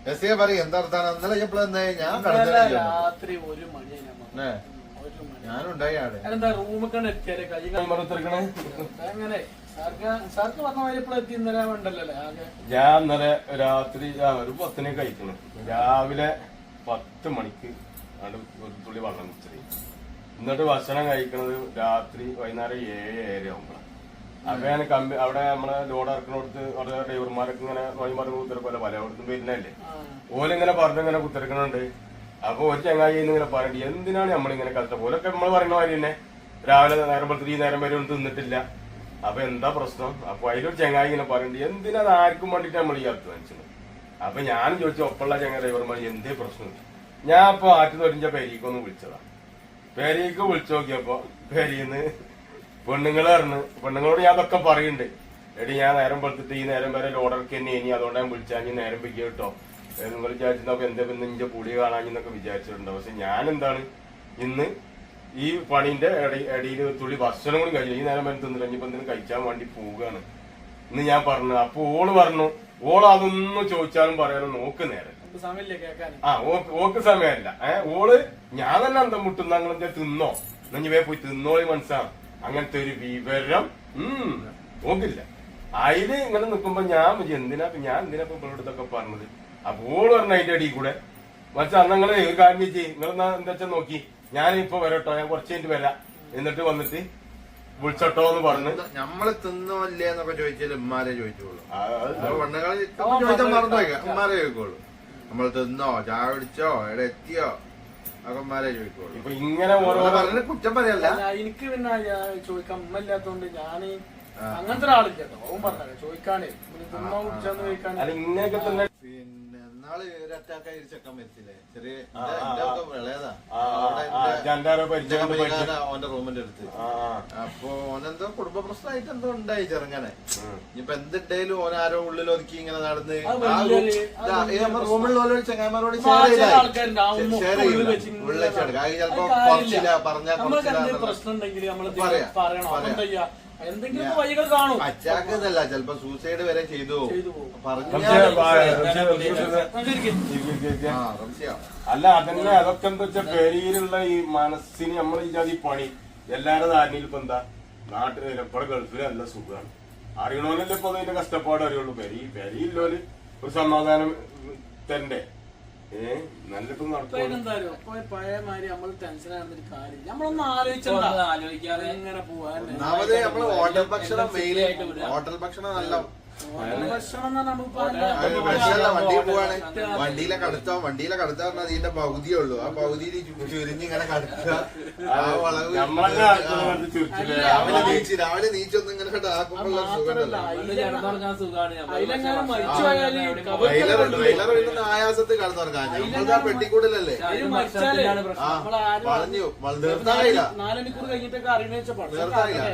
S പറയും എന്താർത്താണ് ഇന്നലെ എപ്പോഴെന്തായി ഞാൻ രാത്രി 1 മണി ഞാനുണ്ടായി ആടെ എന്താ റൂമൊക്കെ എത്തിയാലേ അങ്ങനെ സാർക്ക് പറഞ്ഞ മാതിരി എപ്പോഴും എത്തി ഇന്നലെ വേണ്ടല്ലേ ആകെ ഞാൻ ഇന്നലെ രാത്രി ഒരു 10 കഴിക്കണം. രാവിലെ 10 മണിക്ക് ഒരു തുള്ളി വെള്ളം കുടിച്ചത്. എന്നിട്ട് ഭക്ഷണം കഴിക്കണത് രാത്രി വൈകുന്നേരം 7-7 ആകുമ്പോഴാണ്. അപ്പൊ ഞാൻ അവിടെ നമ്മളെ ലോഡ് ഇറക്കണോടത്ത് അവിടെ ഡ്രൈവർമാരൊക്കെ ഇങ്ങനെ വഴിമാറി കുത്തിരക്കോലെ പല അവിടുന്ന് വരുന്നല്ലേ ഓലിങ്ങനെ പറഞ്ഞിങ്ങനെ കുത്തിരക്കണുണ്ട്. അപ്പൊ ഒരു ചങ്ങായി ഇങ്ങനെ പറയണ്ട എന്തിനാണ് നമ്മളിങ്ങനെ കഷ്ടം ഓലൊക്കെ നമ്മൾ പറയുന്ന മാതിരി തന്നെ രാവിലെ നേരം പലത്തി നേരം വരെ ഒന്നും തിന്നിട്ടില്ല. അപ്പൊ എന്താ പ്രശ്നം? അപ്പൊ അതിലൊരു ചങ്ങായി ഇങ്ങനെ പറയണ്ട എന്തിനാ അത് ആർക്കും വേണ്ടിട്ട് നമ്മൾ ഈ അർത്ഥം വെച്ചത്. അപ്പൊ ഞാൻ ചോദിച്ചു ഒപ്പുള്ള ചങ്ങായി ഡ്രൈവർമാർ എന്തേ പ്രശ്നം? ഞാൻ ഇപ്പൊ ആറ്റി തൊരിഞ്ഞ പെരീക്കൊന്ന് വിളിച്ചതാ. പെരീക്ക് വിളിച്ചു നോക്കിയപ്പോ പെരീന്ന് പെണ്ണുങ്ങള് പറഞ്ഞു പെണ്ണുങ്ങളോട് ഞാൻ അതൊക്കെ പറയുന്നുണ്ട്. എടി ഞാൻ നേരം പെടുത്തിട്ട് ഈ നേരം വരെ ലോഡർക്ക് തന്നെ ഇനി അതുകൊണ്ട് ഞാൻ വിളിച്ചാൽ നേരം പിടിക്കുക കേട്ടോ നിങ്ങൾ വിചാരിച്ചിട്ടൊക്കെ എന്താ പിന്നെ ഇഞ്ച പുളി കാണാഞ്ഞെന്നൊക്കെ വിചാരിച്ചിട്ടുണ്ട്. പക്ഷെ ഞാൻ എന്താണ് ഇന്ന് ഈ പണിന്റെ ഇടയിൽ ഒരു തുള്ളി ഭക്ഷണം കൂടി കഴിച്ചു ഈ നേരം വരെ തിന്നില്ല ഇനിയിപ്പോ എന്തെങ്കിലും കഴിച്ചാൻ വേണ്ടി പോവുകയാണ് ഇന്ന് ഞാൻ പറഞ്ഞു. അപ്പൊ ഓള് പറഞ്ഞു ഓള് അതൊന്നും ചോദിച്ചാലും പറയാനും നോക്ക് നേരം ഓക്ക് സമയമല്ല. ഓള് ഞാൻ തന്നെ അന്തം മുട്ടുന്ന അങ്ങനെ തിന്നോ എന്നെ വേ പോയി തിന്നോളി മനസ്സാണ് അങ്ങനത്തെ ഒരു വിവരം നോക്കില്ല. അതില് ഇങ്ങനെ നിക്കുമ്പോ ഞാൻ എന്തിനാ ഇപ്പൊ ഇവളോടത്തൊക്കെ പറഞ്ഞത്. അപ്പൊ ഓള് പറഞ്ഞ അതിന്റെ അടിയിൽ കൂടെ മറിച്ച് അന്നങ്ങളെ ഒരു കാര്യം ചെയ്യ് നിങ്ങളെന്നാ എന്താ വെച്ചാൽ നോക്കി ഞാനിപ്പോ വരട്ടോ ഞാൻ കുറച്ച് കഴിഞ്ഞിട്ട് വരാം എന്നിട്ട് വന്നിട്ട് വിളിച്ചോട്ടോ എന്ന് പറഞ്ഞു. നമ്മള് തിന്നോ ഇല്ലേ എന്നൊക്കെ ചോദിച്ചാൽ ഉമ്മാരെ ചോദിച്ചോളൂ. പെണ്ണുങ്ങൾ ചോദിച്ചാൽ മറന്നുപോയി ഉമ്മാരെ ചോദിക്കോളൂ. നമ്മൾ തിന്നോ ചായ പിടിച്ചോ എവിടെ എത്തിയോ അകന്മാരെ ചോദിക്കോളൂ. ഇപ്പൊ ഇങ്ങനെ ഓരോ പറഞ്ഞ കുറ്റം പറയല്ല. എനിക്ക് പിന്നെ ചോദിക്കാൻ ഉമ്മ ഇല്ലാത്തോണ്ട് ഞാൻ അങ്ങനത്തെ ഒരാളില്ല. ഓൻ പറഞ്ഞ ചോദിക്കാനേ തിന്നോ കുടിച്ചോന്ന് ചോദിക്കാൻ ഇങ്ങനെയൊക്കെ തന്നെ. പിന്നെ നാള് ഒരു അറ്റാക്കായി ചെക്കൻ മരിച്ചില്ലേ ചെറിയ വിളയതാ ഓന്റെ റൂമിന്റെ അടുത്ത്. അപ്പൊ ഓനെന്തോ കുടുംബ പ്രശ്നമായിട്ട് എന്തോ ഉണ്ടായി ചെറുങ്ങനെ. ഇനിയിപ്പൊ എന്തിട്ടേലും ഓനാരോ ഉള്ളിൽ ഒതുക്കി ഇങ്ങനെ നടന്ന് റൂമിലുള്ള ചങ്ങായിമാരോട് ഷെയർ ചെയ്യില്ല ഉള്ളിലെടുക്കുക. അത് ചിലപ്പോ കുറച്ചില്ല പറഞ്ഞാൽ പറയാം എന്തെങ്കിലും വഴികൾ കാണും. അറ്റാക്ക് എന്നല്ല ചിലപ്പോ സൂസൈഡ് വരെ ചെയ്തു അല്ല അതന്നെ അതൊക്കെ എന്താ വെച്ചാൽ പെരിയിലുള്ള ഈ മനസ്സിന് നമ്മൾ ഈ ജാതി പണി എല്ലാരുടെ ധാരണയിൽ ഇപ്പൊ എന്താ നാട്ടിൽ എപ്പോഴും ഗൾഫിൽ നല്ല സുഖമാണ്. അറിയണോന്നല്ലേ ഇപ്പൊ അതിന്റെ കഷ്ടപ്പാട് അറിയുള്ളൂ. പെരിയില്ലോല് ഒരു സമാധാനം തരണ്ടേ നല്ലിപ്പോ പഴയ മാതിരി നമ്മൾ ടെൻഷൻ ആകുന്നൊരു കാര്യം നമ്മളൊന്നും ആലോചിക്കാതെ എങ്ങനെ പോവാ. ഒന്നാമത് നമ്മള് ഹോട്ടൽ ഭക്ഷണം മെയിനായിട്ട് ഹോട്ടൽ ഭക്ഷണം നല്ല വണ്ടി പോവാണ് വണ്ടിയിലെ കടുത്തോ പറഞ്ഞാൽ അതിന്റെ പകുതിയേ ഉള്ളൂ. ആ പകുതിയിൽ ചുരിഞ്ഞിങ്ങനെ കടുക്കുക. ആ വളവ് രാവിലെ നീച്ചൊന്നും ഇങ്ങനെ ആക്കുമ്പോഴുള്ള സുഖം ആയാസത്തിൽ കടന്നുറങ്ങാൻ നമ്മൾക്ക് ആ പെട്ടിക്കൂടലല്ലേ പറഞ്ഞു നിർത്താറില്ല നിർത്താറില്ല.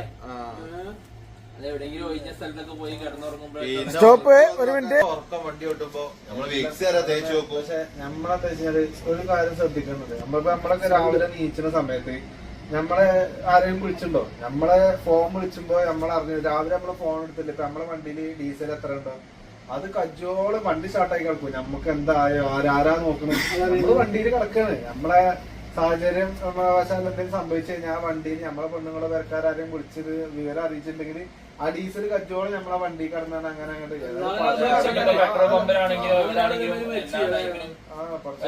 സ്റ്റോപ്പ് ഒരു മിനിറ്റ്. ഉറക്കം വണ്ടി ഓട്ടുമ്പോ നമ്മള് വിക്സ് വരെ തേച്ച് നോക്കും. പക്ഷെ നമ്മളെന്താ വെച്ചാല് ഒരു കാര്യം ശ്രദ്ധിക്കുന്നത് നമ്മളൊക്കെ രാവിലെ നീച്ചുന്ന സമയത്ത് നമ്മളെ ആരെയും വിളിച്ചിട്ടുണ്ടോ? നമ്മളെ ഫോൺ വിളിച്ചുമ്പോ നമ്മളറിഞ്ഞു രാവിലെ നമ്മള് ഫോൺ എടുത്തില്ല. ഇപ്പൊ നമ്മളെ വണ്ടിയിൽ ഡീസൽ എത്ര ഉണ്ടോ അത് കജ്ജോളം വണ്ടി സ്റ്റാർട്ടായി കിടക്കും. നമുക്ക് എന്തായോ ആരാ നോക്കണം നമ്മള് വണ്ടിയിൽ കിടക്കാണ്. നമ്മളെ സാഹചര്യം എന്തെങ്കിലും സംഭവിച്ചു കഴിഞ്ഞാൽ ആ വണ്ടിയിൽ നമ്മളെ പെണ്ണുങ്ങളെ പേർക്കാരും വിളിച്ചത് വിവരം അറിയിച്ചിട്ടുണ്ടെങ്കിൽ ആ ഡീസൽ കച്ചവടം നമ്മളെ വണ്ടി കിടന്നാണ് അങ്ങനെ അങ്ങോട്ട്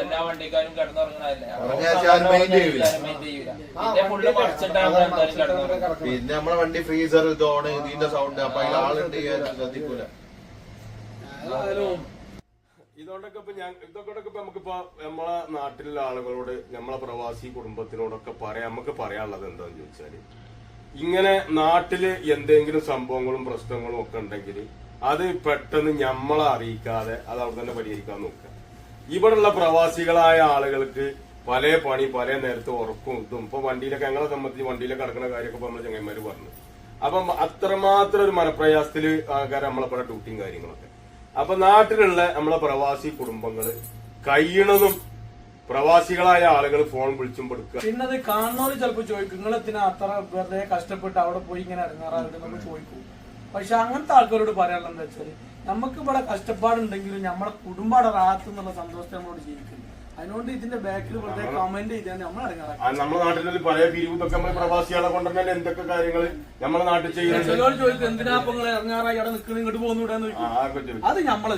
എല്ലാ വണ്ടിക്കാരും കിടന്നുറങ്ങണല്ലേ. പിന്നെ നമ്മളെ വണ്ടി ഫ്രീസർ ഇതോണ് ഇതിന്റെ സൗണ്ട് അപ്പൊ അതിൽ ആളുണ്ട് ശ്രദ്ധിക്കൂല. ഇതൊക്കെ ഇപ്പൊ നമുക്കിപ്പോ നമ്മളെ നാട്ടിലുള്ള ആളുകളോട് നമ്മളെ പ്രവാസി കുടുംബത്തിനോടൊക്കെ നമുക്ക് പറയാനുള്ളത് എന്താന്ന് ചോദിച്ചാല് ഇങ്ങനെ നാട്ടില് എന്തെങ്കിലും സംഭവങ്ങളും പ്രശ്നങ്ങളും ഒക്കെ ഉണ്ടെങ്കിൽ അത് പെട്ടെന്ന് നമ്മളെ അറിയിക്കാതെ അത് അവിടെ തന്നെ പരിഹരിക്കാൻ നോക്കുക. ഇവിടെയുള്ള പ്രവാസികളായ ആളുകൾക്ക് പല പണി പല നേരത്തെ ഉറപ്പും ഇതും ഇപ്പൊ വണ്ടിയിലൊക്കെ ഞങ്ങളെ സംബന്ധിച്ച് വണ്ടിയിലൊക്കെ കിടക്കുന്ന കാര്യമൊക്കെ ഇപ്പൊ നമ്മളെ ചങ്ങന്മാര് പറഞ്ഞു. അപ്പം അത്രമാത്രം ഒരു മനപ്രയാസത്തില് ആൾക്കാർ നമ്മളെ ഡ്യൂട്ടിയും കാര്യങ്ങളൊക്കെ. അപ്പൊ നാട്ടിലുള്ള നമ്മളെ പ്രവാസി കുടുംബങ്ങള് കഴിയണതും പ്രവാസികളായ ആളുകൾ ഫോൺ വിളിച്ചും കൊടുക്കുക. പിന്നെ അത് കാണുന്നവര് ചിലപ്പോ ചോദിക്കും നിങ്ങളെത്തിനാ അത്ര വെറുതെ കഷ്ടപ്പെട്ട് അവിടെ പോയി ഇങ്ങനെ ഇറങ്ങാറായിട്ട് നമ്മൾ ചോദിക്കും. പക്ഷെ അങ്ങനത്തെ ആൾക്കാരോട് പറയാനുള്ള എന്താ വെച്ചാല് നമുക്ക് ഇവിടെ കഷ്ടപ്പാടുണ്ടെങ്കിലും നമ്മളെ കുടുംബയുടെ റാഹത്ത് എന്നുള്ള സന്തോഷത്തെ നമ്മളോട് ജീവിക്കുന്നു. അതിനോണ്ട് ഇതിന്റെ ബാക്കിൽ വെറുതെ കമന്റ് ചെയ്താൽ നമ്മൾ ഇറങ്ങാറാക്കും. നമ്മുടെ നാട്ടിൽ പല പിരിവുതൊക്കെ നമ്മൾ പ്രവാസികളെ കൊണ്ടുതന്നെ എന്തൊക്കെ കാര്യങ്ങൾ നമ്മുടെ നാട്ടിൽ ചെയ്യുന്നുണ്ട്. ചിലവർ ചോദിക്കും എന്തിനാ ഇപ്പൊ നിങ്ങൾ ഇറങ്ങാറായി അവിടെ നിൽക്കണം ഇങ്ങോട്ട് പോകുന്നൂടാന്ന് ചോദിക്കും. അത് നമ്മളെ